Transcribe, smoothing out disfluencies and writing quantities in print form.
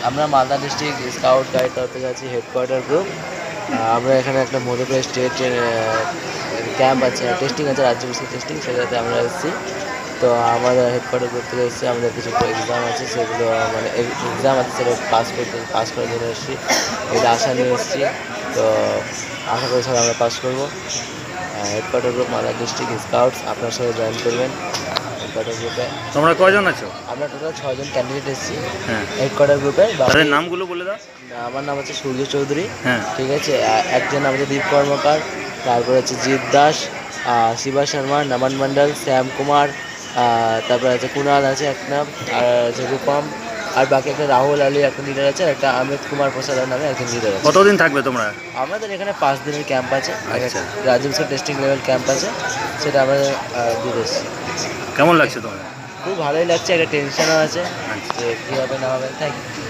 আমরা Malda district scout guide তরফ থেকে আছি হেডকোয়ার্টার গ্রুপ। আমরা এখানে একটা মধ্যপ্রদেশ স্টেট ক্যাম্প আছে, টেস্টিং আছে, রাজ্যভিত্তিক টেস্টিং, সেটাতে আমরা এসেছি। তো আমাদের হেডকোয়ার্টার গ্রুপ থেকে এসেছি, আমাদের কিছু এক্সাম আছে, সেগুলো মানে এক্সাম আছে, সেটা পাস করার জন্য এসেছি, এটা আশা নিয়ে এসেছি। তো আশা করি সবাই আমরা পাস করবো। Headquarter group Malda district scouts, আপনার সাথে জয়েন করবেন হেডকোয়ার্টার গ্রুপে। তোমরা কয়জন আছো? আমরা টোটাল 6জন ক্যান্ডিডেট এসেছি হ্যাঁ, হেডকোয়ার্টার গ্রুপে। তাদের নামগুলো বলে দাও। আমার নাম হচ্ছে সূর্য চৌধুরী। হ্যাঁ, ঠিক আছে, একজন নাম হচ্ছে দীপ কর্মকার, তারপরে হচ্ছে জিৎ দাস, শিবা শর্মা, নমন মণ্ডল, শ্যাম কুমার, তারপরে আছে কুণাল আছে এক নাম, আর আছে রূপম, আর বাকি একটা রাহুল আলী একটা লিডার আছে, আর একটা অমিত কুমার প্রসাদ নামে একজন লিডার আছে। কতদিন থাকবে তোমরা? আমাদের এখানে 5 দিনের ক্যাম্প আছে, আচ্ছা। রাজ্যভিত্তিক টেস্টিং লেভেল ক্যাম্প আছে, সেটা আমরা দিয়ে এসেছি। কেমন লাগছে তোমার? খুব ভালোই লাগছে, একটা টেনশনও আছে আচ্ছা। যে কী হবে না হবে। Thank you.